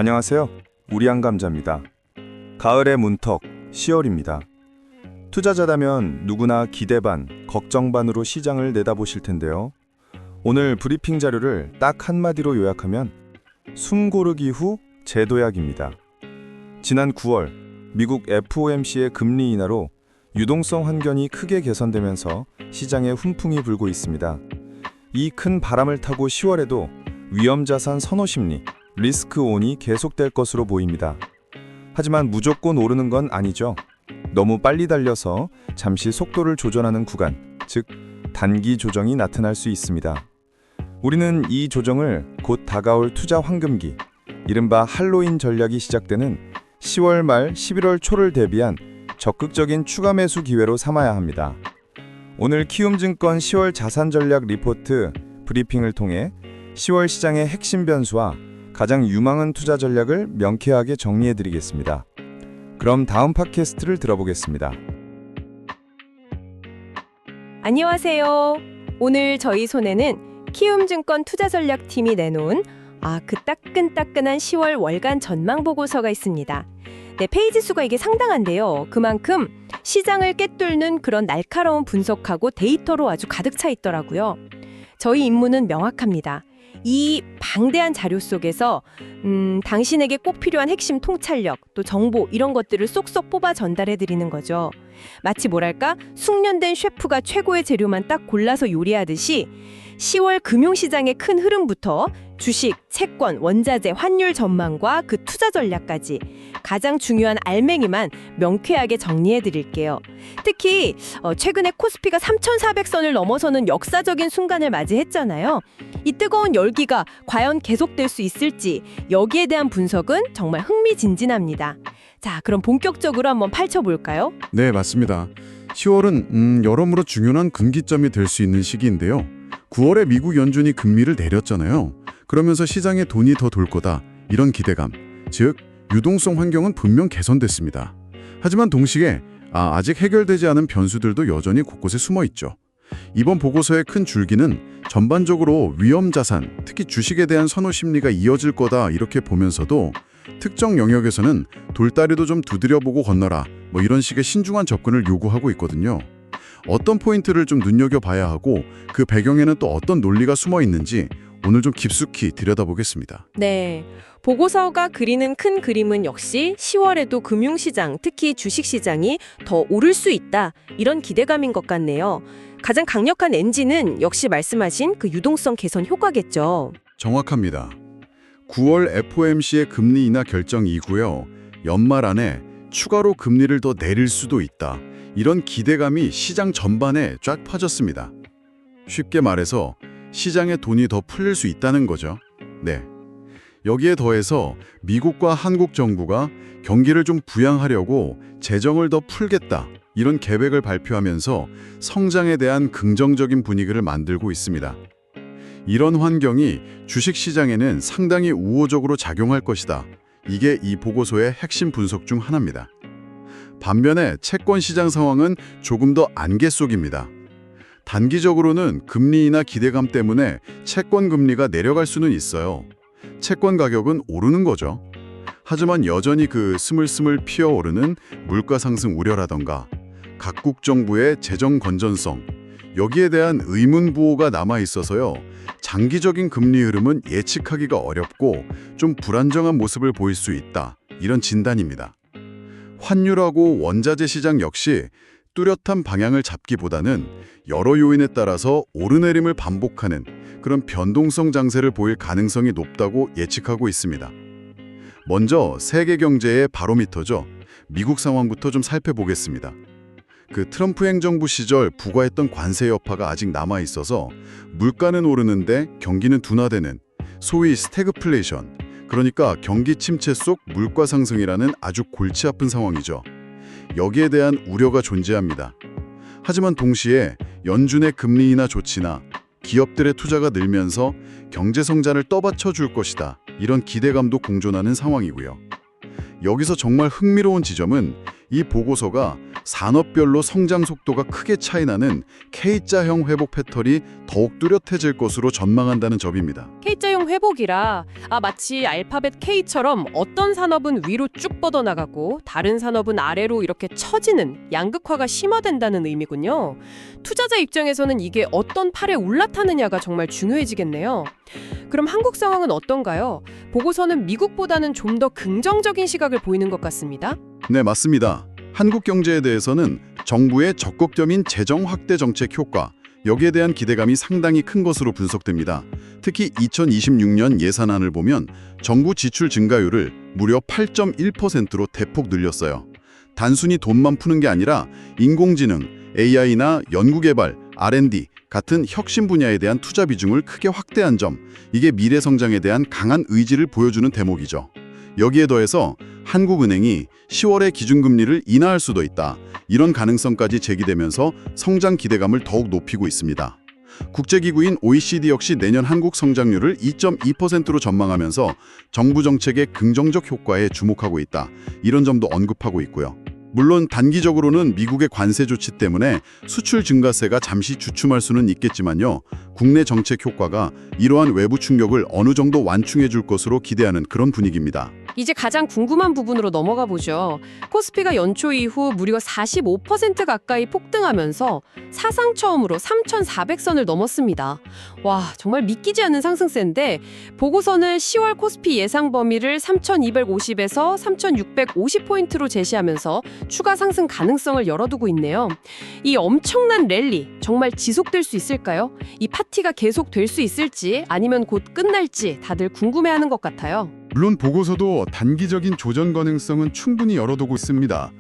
안녕하세요. 우리안감자입니다. 가을의 문턱, 10월입니다. 투자자다면 누구나 기대 반, 걱정 반으로 시장을 내다보실 텐데요. 오늘 브리핑 자료를 딱 한마디로 요약하면 숨 고르기 후 재도약입니다. 지난 9월 미국 FOMC의 금리 인하로 유동성 환경이 크게 개선되면서 시장에 훈풍이 불고 있습니다. 이 큰 바람을 타고 10월에도 위험자산 선호 심리, 리스크 온이 계속될 것으로 보입니다. 하지만 무조건 오르는 건 아니죠. 너무 빨리 달려서 잠시 속도를 조절하는 구간, 즉 단기 조정이 나타날 수 있습니다. 우리는 이 조정을 곧 다가올 투자 황금기, 이른바 할로윈 전략이 시작되는 10월 말 11월 초를 대비한 적극적인 추가 매수 기회로 삼아야 합니다. 오늘 키움증권 10월 자산 전략 리포트 브리핑을 통해 10월 시장의 핵심 변수와 가장 유망한 투자 전략을 명쾌하게 정리해드리겠습니다. 그럼 다음 팟캐스트를 들어보겠습니다. 안녕하세요. 오늘 저희 손에는 키움증권 투자전략팀이 내놓은 그 따끈따끈한 10월 월간 전망 보고서가 있습니다. 네, 페이지 수가 이게 상당한데요. 그만큼 시장을 꿰뚫는 그런 날카로운 분석하고 데이터로 아주 가득 차 있더라고요. 저희 임무는 명확합니다. 이 방대한 자료 속에서 당신에게 꼭 필요한 핵심 통찰력, 또 정보 이런 것들을 쏙쏙 뽑아 전달해 드리는 거죠. 마치 뭐랄까 숙련된 셰프가 최고의 재료만 딱 골라서 요리하듯이 10월 금융시장의 큰 흐름부터 주식, 채권, 원자재, 환율 전망과 그 투자 전략까지 가장 중요한 알맹이만 명쾌하게 정리해 드릴게요. 특히 최근에 코스피가 3,400선을 넘어서는 역사적인 순간을 맞이했잖아요. 이 뜨거운 열기가 과연 계속될 수 있을지 여기에 대한 분석은 정말 흥미진진합니다. 자, 그럼 본격적으로 한번 펼쳐볼까요? 네, 맞습니다. 10월은 여러모로 중요한 분기점이 될 수 있는 시기인데요. 9월에 미국 연준이 금리를 내렸잖아요. 그러면서 시장에 돈이 더 돌 거다, 이런 기대감, 즉 유동성 환경은 분명 개선됐습니다. 하지만 동시에 아직 해결되지 않은 변수들도 여전히 곳곳에 숨어 있죠. 이번 보고서의 큰 줄기는 전반적으로 위험 자산, 특히 주식에 대한 선호 심리가 이어질 거다 이렇게 보면서도 특정 영역에서는 돌다리도 좀 두드려보고 건너라, 이런 식의 신중한 접근을 요구하고 있거든요. 어떤 포인트를 좀 눈여겨봐야 하고 그 배경에는 또 어떤 논리가 숨어 있는지 오늘 좀 깊숙이 들여다보겠습니다. 네, 보고서가 그리는 큰 그림은 역시 10월에도 금융시장, 특히 주식시장이 더 오를 수 있다, 이런 기대감인 것 같네요. 가장 강력한 엔진은 역시 말씀하신 그 유동성 개선 효과겠죠. 정확합니다. 9월 FOMC의 금리 인하 결정 이후요, 연말 안에 추가로 금리를 더 내릴 수도 있다, 이런 기대감이 시장 전반에 쫙 퍼졌습니다. 쉽게 말해서 시장에 돈이 더 풀릴 수 있다는 거죠. 네. 여기에 더해서 미국과 한국 정부가 경기를 좀 부양하려고 재정을 더 풀겠다, 이런 계획을 발표하면서 성장에 대한 긍정적인 분위기를 만들고 있습니다. 이런 환경이 주식시장에는 상당히 우호적으로 작용할 것이다. 이게 이 보고서의 핵심 분석 중 하나입니다. 반면에 채권 시장 상황은 조금 더 안개 속입니다. 단기적으로는 금리 인하 기대감 때문에 채권 금리가 내려갈 수는 있어요. 채권 가격은 오르는 거죠. 하지만 여전히 그 스물스물 피어오르는 물가 상승 우려라던가 각국 정부의 재정 건전성, 여기에 대한 의문 부호가 남아있어서요, 장기적인 금리 흐름은 예측하기가 어렵고 좀 불안정한 모습을 보일 수 있다, 이런 진단입니다. 환율하고 원자재 시장 역시 뚜렷한 방향을 잡기보다는 여러 요인에 따라서 오르내림을 반복하는 그런 변동성 장세를 보일 가능성이 높다고 예측하고 있습니다. 먼저 세계 경제의 바로미터죠. 미국 상황부터 좀 살펴보겠습니다. 그 트럼프 행정부 시절 부과했던 관세 여파가 아직 남아있어서 물가는 오르는데 경기는 둔화되는 소위 스태그플레이션, 그러니까 경기 침체 속 물가 상승이라는 아주 골치 아픈 상황이죠. 여기에 대한 우려가 존재합니다. 하지만 동시에 연준의 금리 인하 조치나 기업들의 투자가 늘면서 경제 성장을 떠받쳐 줄 것이다, 이런 기대감도 공존하는 상황이고요. 여기서 정말 흥미로운 지점은 이 보고서가 산업별로 성장 속도가 크게 차이 나는 K자형 회복 패턴이 더욱 뚜렷해질 것으로 전망한다는 점입니다. K자형 회복이라 마치 알파벳 K처럼 어떤 산업은 위로 쭉 뻗어나가고 다른 산업은 아래로 이렇게 처지는 양극화가 심화된다는 의미군요. 투자자 입장에서는 이게 어떤 팔에 올라타느냐가 정말 중요해지겠네요. 그럼 한국 상황은 어떤가요? 보고서는 미국보다는 좀 더 긍정적인 시각을 보이는 것 같습니다. 네, 맞습니다. 한국 경제에 대해서는 정부의 적극적인 재정 확대 정책 효과, 여기에 대한 기대감이 상당히 큰 것으로 분석됩니다. 특히 2026년 예산안을 보면 정부 지출 증가율을 무려 8.1%로 대폭 늘렸어요. 단순히 돈만 푸는 게 아니라 인공지능, AI나 연구개발, R&D 같은 혁신 분야에 대한 투자 비중을 크게 확대한 점, 이게 미래 성장에 대한 강한 의지를 보여주는 대목이죠. 여기에 더해서 한국은행이 10월에 기준금리를 인하할 수도 있다. 이런 가능성까지 제기되면서 성장 기대감을 더욱 높이고 있습니다. 국제기구인 OECD 역시 내년 한국 성장률을 2.2%로 전망하면서 정부 정책의 긍정적 효과에 주목하고 있다. 이런 점도 언급하고 있고요. 물론 단기적으로는 미국의 관세 조치 때문에 수출 증가세가 잠시 주춤할 수는 있겠지만요. 국내 정책 효과가 이러한 외부 충격을 어느 정도 완충해 줄 것으로 기대하는 그런 분위기입니다. 이제 가장 궁금한 부분으로 넘어가 보죠. 코스피가 연초 이후 무려 45% 가까이 폭등하면서 사상 처음으로 3,400선을 넘었습니다. 와, 정말 믿기지 않는 상승세인데 보고서는 10월 코스피 예상 범위를 3,250에서 3,650포인트로 제시하면서 추가 상승 가능성을 열어두고 있네요. 이 엄청난 랠리 정말 지속될 수 있을까요? 이 파티가 계속될 수 있을지 아니면 곧 끝날지 다들 궁금해하는 것 같아요. 물론 보고서도 단기적인 조정 가능성은 충분히 열어두고 있습니다.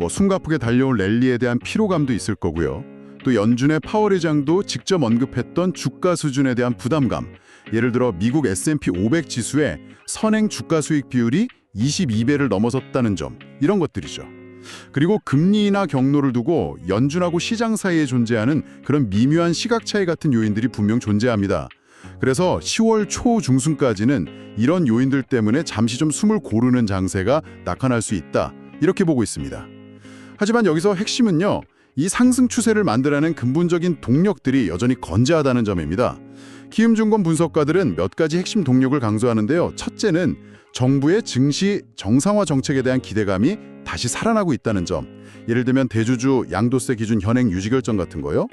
숨가쁘게 달려온 랠리에 대한 피로감도 있을 거고요. 또 연준의 파월 의장도 직접 언급했던 주가 수준에 대한 부담감. 예를 들어 미국 S&P 500 지수의 선행 주가 수익 비율이 22배를 넘어섰다는 점. 이런 것들이죠. 그리고 금리 인하 경로를 두고 연준하고 시장 사이에 존재하는 그런 미묘한 시각 차이 같은 요인들이 분명 존재합니다. 그래서 10월 초 중순까지는 이런 요인들 때문에 잠시 좀 숨을 고르는 장세가 나타날 수 있다. 이렇게 보고 있습니다. 하지만 여기서 핵심은요. 이 상승 추세를 만들어내는 근본적인 동력들이 여전히 건재하다는 점입니다. 키움증권 분석가들은 몇 가지 핵심 동력을 강조하는데요. 첫째는 정부의 증시 정상화 정책에 대한 기대감이 다시 살아나고 있다는 점. 예를 들면 대주주 양도세 기준 현행 유지 결정 같은 거요.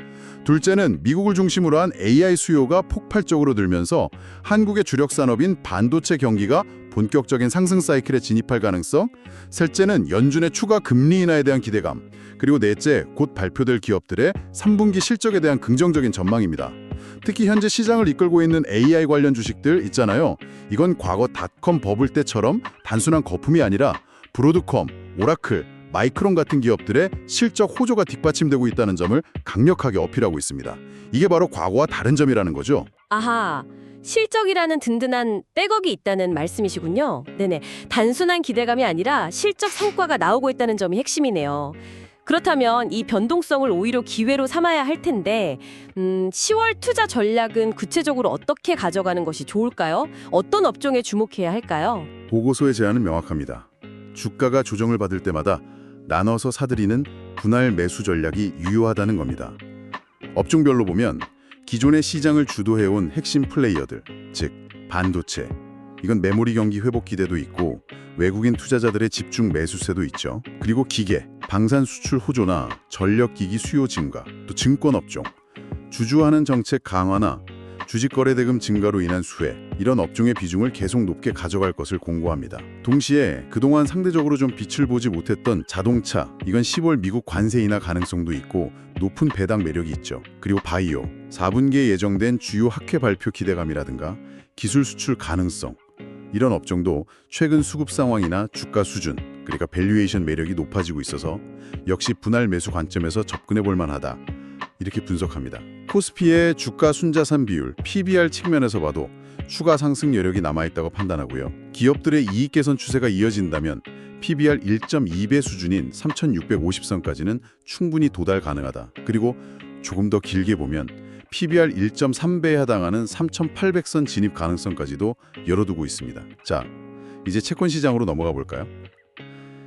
둘째는 미국을 중심으로 한 AI 수요가 폭발적으로 늘면서 한국의 주력 산업인 반도체 경기가 본격적인 상승 사이클에 진입할 가능성. 셋째는 연준의 추가 금리 인하에 대한 기대감. 그리고 넷째, 곧 발표될 기업들의 3분기 실적에 대한 긍정적인 전망입니다. 특히 현재 시장을 이끌고 있는 AI 관련 주식들 있잖아요. 이건 과거 닷컴 버블 때처럼 단순한 거품이 아니라 브로드컴, 오라클, 마이크론 같은 기업들의 실적 호조가 뒷받침되고 있다는 점을 강력하게 어필하고 있습니다. 이게 바로 과거와 다른 점이라는 거죠. 아하, 실적이라는 든든한 백업이 있다는 말씀이시군요. 네네, 단순한 기대감이 아니라 실적 성과가 나오고 있다는 점이 핵심이네요. 그렇다면 이 변동성을 오히려 기회로 삼아야 할 텐데 10월 투자 전략은 구체적으로 어떻게 가져가는 것이 좋을까요? 어떤 업종에 주목해야 할까요? 보고서의 제안은 명확합니다. 주가가 조정을 받을 때마다 나눠서 사들이는 분할 매수 전략이 유효하다는 겁니다. 업종별로 보면 기존의 시장을 주도해온 핵심 플레이어들, 즉 반도체, 이건 메모리 경기 회복 기대도 있고 외국인 투자자들의 집중 매수세도 있죠. 그리고 기계, 방산 수출 호조나 전력기기 수요 증가, 또 증권업종, 주주하는 정책 강화나 주식거래대금 증가로 인한 수혜, 이런 업종의 비중을 계속 높게 가져갈 것을 공고합니다. 동시에 그동안 상대적으로 좀 빛을 보지 못했던 자동차, 이건 10월 미국 관세 인하 가능성도 있고 높은 배당 매력이 있죠. 그리고 바이오, 4분기에 예정된 주요 학회 발표 기대감이라든가 기술 수출 가능성, 이런 업종도 최근 수급 상황이나 주가 수준, 그러니까 밸류에이션 매력이 높아지고 있어서 역시 분할 매수 관점에서 접근해 볼 만하다. 이렇게 분석합니다. 코스피의 주가 순자산 비율, PBR 측면에서 봐도 추가 상승 여력이 남아있다고 판단하고요. 기업들의 이익 개선 추세가 이어진다면 PBR 1.2배 수준인 3,650선까지는 충분히 도달 가능하다. 그리고 조금 더 길게 보면 PBR 1.3배에 해당하는 3,800선 진입 가능성까지도 열어두고 있습니다. 자, 이제 채권 시장으로 넘어가 볼까요?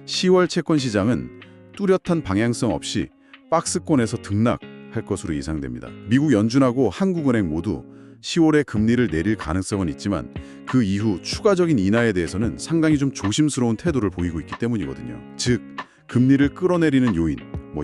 10월 채권 시장은 뚜렷한 방향성 없이 박스권에서 등락할 것으로 예상됩니다. 미국 연준하고 한국은행 모두 10월에 금리를 내릴 가능성은 있지만 그 이후 추가적인 인하에 대해서는 상당히 좀 조심스러운 태도를 보이고 있기 때문이거든요. 즉, 금리를 끌어내리는 요인,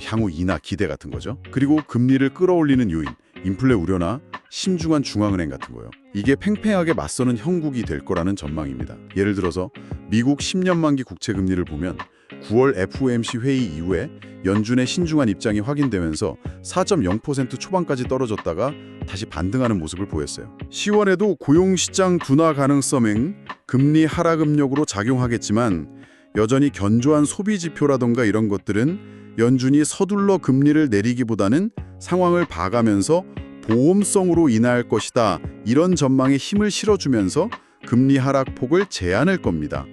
향후 인하 기대 같은 거죠. 그리고 금리를 끌어올리는 요인, 인플레 우려나 신중한 중앙은행 같은 거요. 이게 팽팽하게 맞서는 형국이 될 거라는 전망입니다. 예를 들어서 미국 10년 만기 국채 금리를 보면 9월 FOMC 회의 이후에 연준의 신중한 입장이 확인되면서 4.0% 초반까지 떨어졌다가 다시 반등하는 모습을 보였어요. 10월에도 고용시장 둔화 가능성은 금리 하락 압력으로 작용하겠지만 여전히 견조한 소비 지표라던가 이런 것들은 연준이 서둘러 금리를 내리기보다는 상황을 봐가면서 보험성으로 인하할 것이다. 이런 전망에 힘을 실어주면서 금리 하락폭을 제한할 겁니다.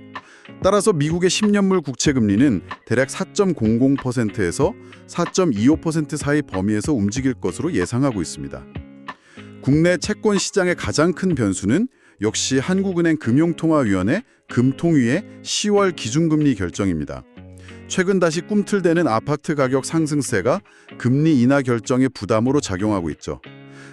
따라서 미국의 10년물 국채 금리는 대략 4.00%에서 4.25% 사이 범위에서 움직일 것으로 예상하고 있습니다. 국내 채권 시장의 가장 큰 변수는 역시 한국은행 금융통화위원회 금통위의 10월 기준금리 결정입니다. 최근 다시 꿈틀대는 아파트 가격 상승세가 금리 인하 결정의 부담으로 작용하고 있죠.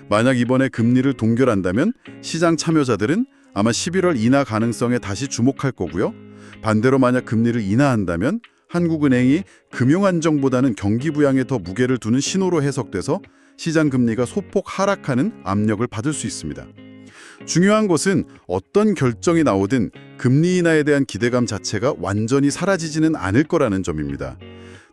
만약 이번에 금리를 동결한다면 시장 참여자들은 아마 11월 인하 가능성에 다시 주목할 거고요. 반대로 만약 금리를 인하한다면 한국은행이 금융안정보다는 경기 부양에 더 무게를 두는 신호로 해석돼서 시장 금리가 소폭 하락하는 압력을 받을 수 있습니다. 중요한 것은 어떤 결정이 나오든 금리 인하에 대한 기대감 자체가 완전히 사라지지는 않을 거라는 점입니다.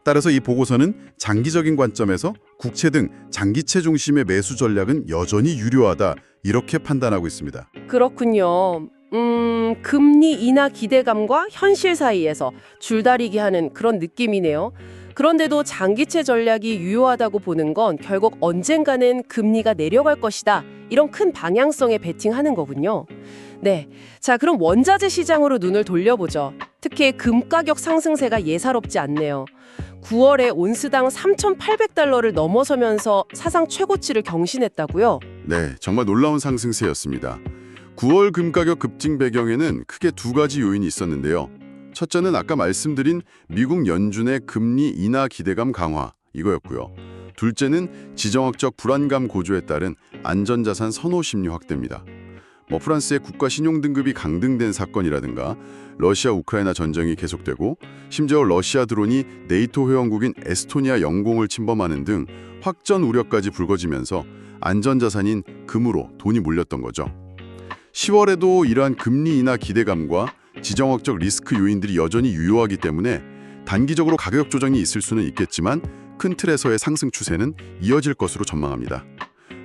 따라서 이 보고서는 장기적인 관점에서 국채 등 장기채 중심의 매수 전략은 여전히 유효하다 이렇게 판단하고 있습니다. 그렇군요. 금리 인하 기대감과 현실 사이에서 줄다리기 하는 그런 느낌이네요. 그런데도 장기채 전략이 유효하다고 보는 건 결국 언젠가는 금리가 내려갈 것이다. 이런 큰 방향성에 베팅하는 거군요. 네, 자 그럼 원자재 시장으로 눈을 돌려보죠. 특히 금 가격 상승세가 예사롭지 않네요. 9월에 온스당 3,800달러를 넘어서면서 사상 최고치를 경신했다고요? 네, 정말 놀라운 상승세였습니다. 9월 금 가격 급증 배경에는 크게 두 가지 요인이 있었는데요. 첫째는 아까 말씀드린 미국 연준의 금리 인하 기대감 강화 이거였고요. 둘째는 지정학적 불안감 고조에 따른 안전자산 선호 심리 확대입니다. 프랑스의 국가 신용 등급이 강등된 사건이라든가 러시아 우크라이나 전쟁이 계속되고 심지어 러시아 드론이 네이토 회원국인 에스토니아 영공을 침범하는 등 확전 우려까지 불거지면서 안전자산인 금으로 돈이 몰렸던 거죠. 10월에도 이러한 금리 인하 기대감과 지정학적 리스크 요인들이 여전히 유효하기 때문에 단기적으로 가격 조정이 있을 수는 있겠지만 큰 틀에서의 상승 추세는 이어질 것으로 전망합니다.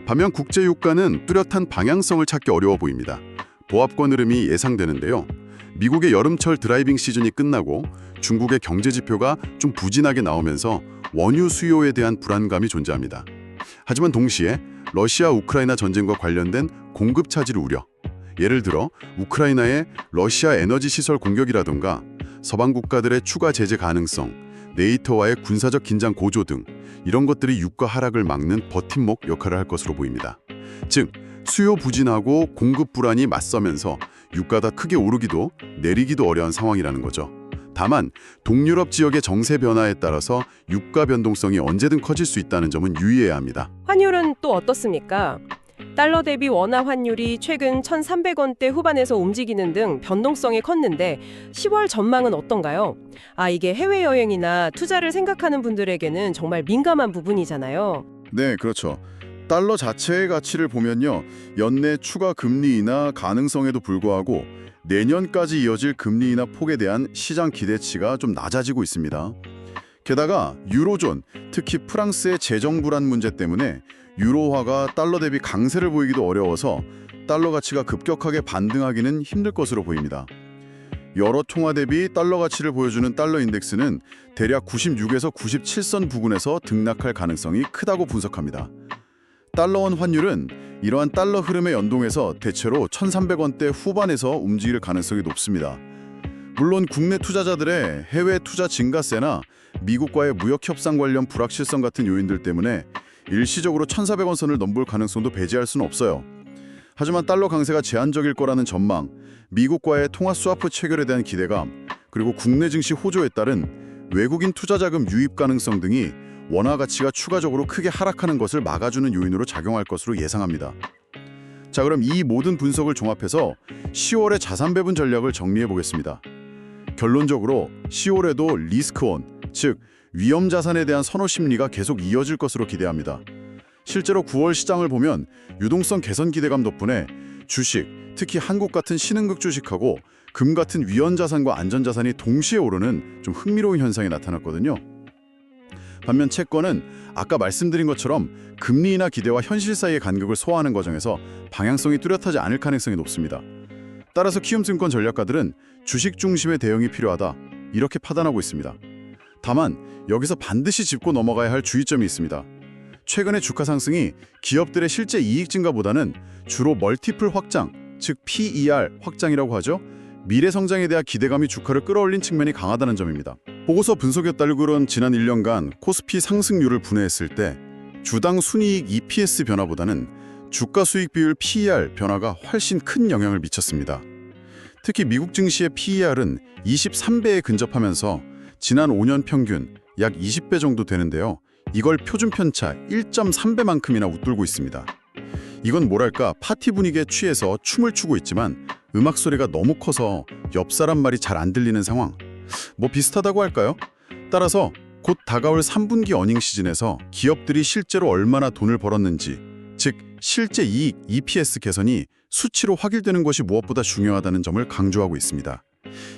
반면 국제 유가는 뚜렷한 방향성을 찾기 어려워 보입니다. 보합권 흐름이 예상되는데요. 미국의 여름철 드라이빙 시즌이 끝나고 중국의 경제 지표가 좀 부진하게 나오면서 원유 수요에 대한 불안감이 존재합니다. 하지만 동시에 러시아 우크라이나 전쟁과 관련된 공급 차질 우려, 예를 들어 우크라이나의 러시아 에너지 시설 공격이라던가 서방 국가들의 추가 제재 가능성, 네이토와의 군사적 긴장 고조 등 이런 것들이 유가 하락을 막는 버팀목 역할을 할 것으로 보입니다. 즉, 수요 부진하고 공급 불안이 맞서면서 유가가 크게 오르기도 내리기도 어려운 상황이라는 거죠. 다만 동유럽 지역의 정세 변화에 따라서 유가 변동성이 언제든 커질 수 있다는 점은 유의해야 합니다. 환율은 또 어떻습니까? 달러 대비 원화 환율이 최근 1,300원대 후반에서 움직이는 등 변동성이 컸는데 10월 전망은 어떤가요? 이게 해외여행이나 투자를 생각하는 분들에게는 정말 민감한 부분이잖아요. 네, 그렇죠. 달러 자체의 가치를 보면요. 연내 추가 금리 인하 가능성에도 불구하고 내년까지 이어질 금리 인하 폭에 대한 시장 기대치가 좀 낮아지고 있습니다. 게다가 유로존, 특히 프랑스의 재정 불안 문제 때문에 유로화가 달러 대비 강세를 보이기도 어려워서 달러 가치가 급격하게 반등하기는 힘들 것으로 보입니다. 여러 통화 대비 달러 가치를 보여주는 달러 인덱스는 대략 96에서 97선 부근에서 등락할 가능성이 크다고 분석합니다. 달러원 환율은 이러한 달러 흐름에 연동해서 대체로 1,300원대 후반에서 움직일 가능성이 높습니다. 물론 국내 투자자들의 해외 투자 증가세나 미국과의 무역 협상 관련 불확실성 같은 요인들 때문에 일시적으로 1,400원 선을 넘볼 가능성도 배제할 수는 없어요. 하지만 달러 강세가 제한적일 거라는 전망, 미국과의 통화 스와프 체결에 대한 기대감, 그리고 국내 증시 호조에 따른 외국인 투자 자금 유입 가능성 등이 원화 가치가 추가적으로 크게 하락하는 것을 막아주는 요인으로 작용할 것으로 예상합니다. 자, 그럼 이 모든 분석을 종합해서 10월의 자산 배분 전략을 정리해 보겠습니다. 결론적으로 10월에도 리스크온, 즉 위험 자산에 대한 선호 심리가 계속 이어질 것으로 기대합니다. 실제로 9월 시장을 보면 유동성 개선 기대감 덕분에 주식, 특히 한국 같은 신흥국 주식하고 금 같은 위험 자산과 안전 자산이 동시에 오르는 좀 흥미로운 현상이 나타났거든요. 반면 채권은 아까 말씀드린 것처럼 금리 인하 기대와 현실 사이의 간극을 소화하는 과정에서 방향성이 뚜렷하지 않을 가능성이 높습니다. 따라서 키움증권 전략가들은 주식 중심의 대응이 필요하다, 이렇게 판단하고 있습니다. 다만 여기서 반드시 짚고 넘어가야 할 주의점이 있습니다. 최근의 주가 상승이 기업들의 실제 이익 증가보다는 주로 멀티플 확장, 즉 PER 확장이라고 하죠. 미래 성장에 대한 기대감이 주가를 끌어올린 측면이 강하다는 점입니다. 보고서 분석에 따르기론 지난 1년간 코스피 상승률을 분해했을 때 주당 순이익 EPS 변화보다는 주가 수익 비율 PER 변화가 훨씬 큰 영향을 미쳤습니다. 특히 미국 증시의 PER은 23배에 근접하면서 지난 5년 평균 약 20배 정도 되는데요. 이걸 표준 편차 1.3배만큼이나 웃돌고 있습니다. 이건 뭐랄까 파티 분위기에 취해서 춤을 추고 있지만 음악 소리가 너무 커서 옆 사람 말이 잘 안 들리는 상황. 뭐 비슷하다고 할까요? 따라서 곧 다가올 3분기 어닝 시즌에서 기업들이 실제로 얼마나 돈을 벌었는지, 즉 실제 이익 EPS 개선이 수치로 확인되는 것이 무엇보다 중요하다는 점을 강조하고 있습니다.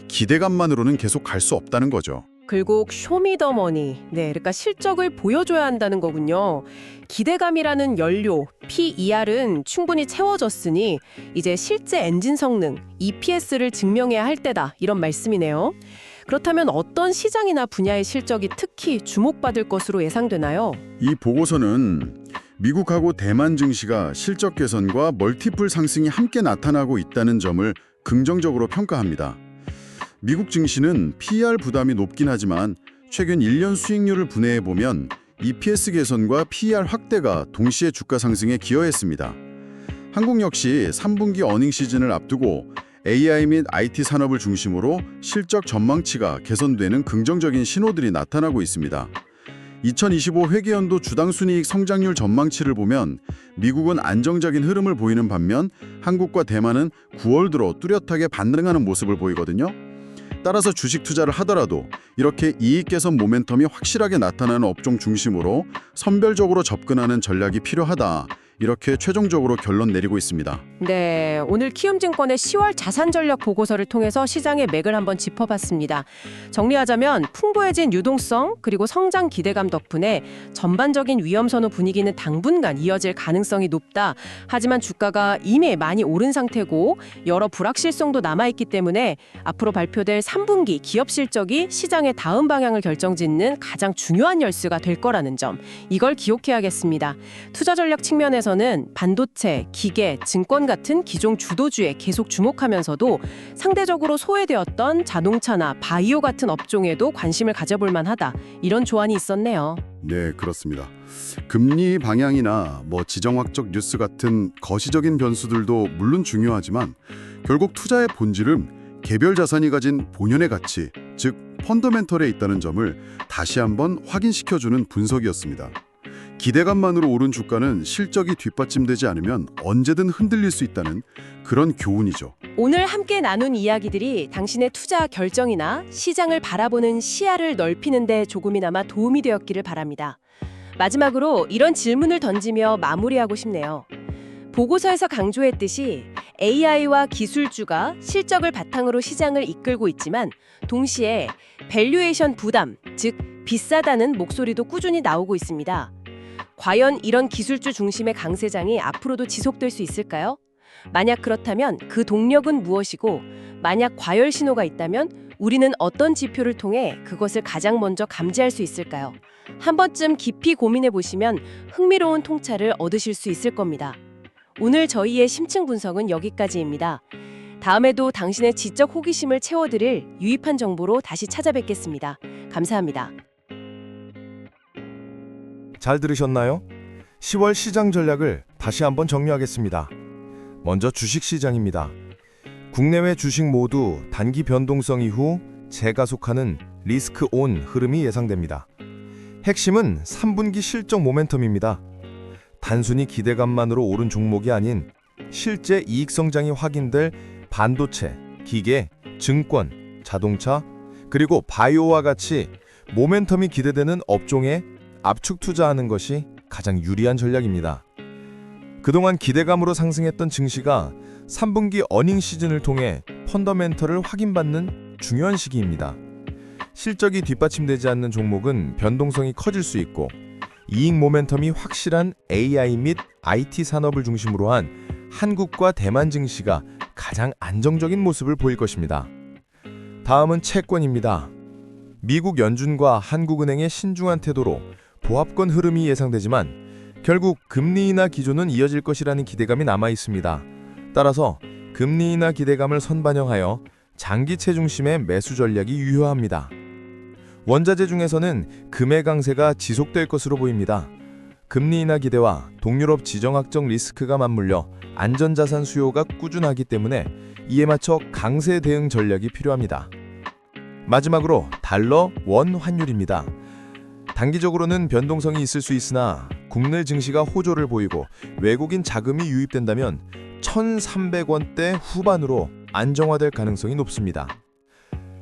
기대감만으로는 계속 갈 수 없다는 거죠. 결국 쇼미더머니, 그러니까 실적을 보여줘야 한다는 거군요. 기대감이라는 연료, PER은 충분히 채워졌으니 이제 실제 엔진 성능, EPS를 증명해야 할 때다, 이런 말씀이네요. 그렇다면 어떤 시장이나 분야의 실적이 특히 주목받을 것으로 예상되나요? 이 보고서는 미국하고 대만 증시가 실적 개선과 멀티플 상승이 함께 나타나고 있다는 점을 긍정적으로 평가합니다. 미국 증시는 PER 부담이 높긴 하지만 최근 1년 수익률을 분해해보면 EPS 개선과 PER 확대가 동시에 주가 상승에 기여했습니다. 한국 역시 3분기 어닝 시즌을 앞두고 AI 및 IT 산업을 중심으로 실적 전망치가 개선되는 긍정적인 신호들이 나타나고 있습니다. 2025 회계연도 주당 순이익 성장률 전망치를 보면 미국은 안정적인 흐름을 보이는 반면 한국과 대만은 9월 들어 뚜렷하게 반등하는 모습을 보이거든요. 따라서 주식 투자를 하더라도 이렇게 이익 개선 모멘텀이 확실하게 나타나는 업종 중심으로 선별적으로 접근하는 전략이 필요하다. 이렇게 최종적으로 결론 내리고 있습니다. 네, 오늘 키움증권의 10월 자산 전략 보고서를 통해서 시장의 맥을 한번 짚어봤습니다. 정리하자면 풍부해진 유동성 그리고 성장 기대감 덕분에 전반적인 위험 선호 분위기는 당분간 이어질 가능성이 높다. 하지만 주가가 이미 많이 오른 상태고 여러 불확실성도 남아있기 때문에 앞으로 발표될 3분기 기업 실적이 시장의 다음 방향을 결정짓는 가장 중요한 열쇠가 될 거라는 점, 이걸 기억해야겠습니다. 투자 전략 측면에서 는 반도체, 기계, 증권 같은 기존 주도주에 계속 주목하면서도 상대적으로 소외되었던 자동차나 바이오 같은 업종에도 관심을 가져볼 만하다. 이런 조언이 있었네요. 네, 그렇습니다. 금리 방향이나 지정학적 뉴스 같은 거시적인 변수들도 물론 중요하지만 결국 투자의 본질은 개별 자산이 가진 본연의 가치, 즉 펀더멘털에 있다는 점을 다시 한번 확인시켜주는 분석이었습니다. 기대감만으로 오른 주가는 실적이 뒷받침되지 않으면 언제든 흔들릴 수 있다는 그런 교훈이죠. 오늘 함께 나눈 이야기들이 당신의 투자 결정이나 시장을 바라보는 시야를 넓히는 데 조금이나마 도움이 되었기를 바랍니다. 마지막으로 이런 질문을 던지며 마무리하고 싶네요. 보고서에서 강조했듯이 AI와 기술주가 실적을 바탕으로 시장을 이끌고 있지만 동시에 밸류에이션 부담, 즉 비싸다는 목소리도 꾸준히 나오고 있습니다. 과연 이런 기술주 중심의 강세장이 앞으로도 지속될 수 있을까요? 만약 그렇다면 그 동력은 무엇이고, 만약 과열 신호가 있다면 우리는 어떤 지표를 통해 그것을 가장 먼저 감지할 수 있을까요? 한 번쯤 깊이 고민해 보시면 흥미로운 통찰을 얻으실 수 있을 겁니다. 오늘 저희의 심층 분석은 여기까지입니다. 다음에도 당신의 지적 호기심을 채워드릴 유익한 정보로 다시 찾아뵙겠습니다. 감사합니다. 잘 들으셨나요? 10월 시장 전략을 다시 한번 정리하겠습니다. 먼저 주식 시장입니다. 국내외 주식 모두 단기 변동성 이후 재가속하는 리스크 온 흐름이 예상됩니다. 핵심은 3분기 실적 모멘텀입니다. 단순히 기대감만으로 오른 종목이 아닌 실제 이익 성장이 확인될 반도체, 기계, 증권, 자동차, 그리고 바이오와 같이 모멘텀이 기대되는 업종에 압축 투자하는 것이 가장 유리한 전략입니다. 그동안 기대감으로 상승했던 증시가 3분기 어닝 시즌을 통해 펀더멘털을 확인받는 중요한 시기입니다. 실적이 뒷받침되지 않는 종목은 변동성이 커질 수 있고 이익 모멘텀이 확실한 AI 및 IT 산업을 중심으로 한 한국과 대만 증시가 가장 안정적인 모습을 보일 것입니다. 다음은 채권입니다. 미국 연준과 한국은행의 신중한 태도로 보합권 흐름이 예상되지만 결국 금리 인하 기조는 이어질 것이라는 기대감이 남아 있습니다. 따라서 금리 인하 기대감을 선반영하여 장기채 중심의 매수 전략이 유효합니다. 원자재 중에서는 금의 강세가 지속될 것으로 보입니다. 금리 인하 기대와 동유럽 지정학적 리스크가 맞물려 안전자산 수요가 꾸준하기 때문에 이에 맞춰 강세 대응 전략이 필요합니다. 마지막으로 달러 원 환율입니다. 단기적으로는 변동성이 있을 수 있으나 국내 증시가 호조를 보이고 외국인 자금이 유입된다면 1,300원대 후반으로 안정화될 가능성이 높습니다.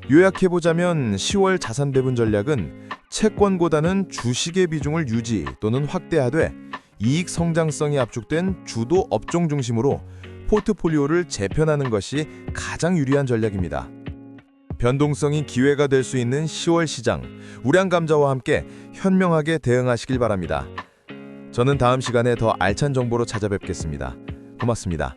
요약해보자면 10월 자산 배분 전략은 채권보다는 주식의 비중을 유지 또는 확대하되 이익 성장성이 압축된 주도 업종 중심으로 포트폴리오를 재편하는 것이 가장 유리한 전략입니다. 변동성이 기회가 될 수 있는 10월 시장, 우량감자와 함께 현명하게 대응하시길 바랍니다. 저는 다음 시간에 더 알찬 정보로 찾아뵙겠습니다. 고맙습니다.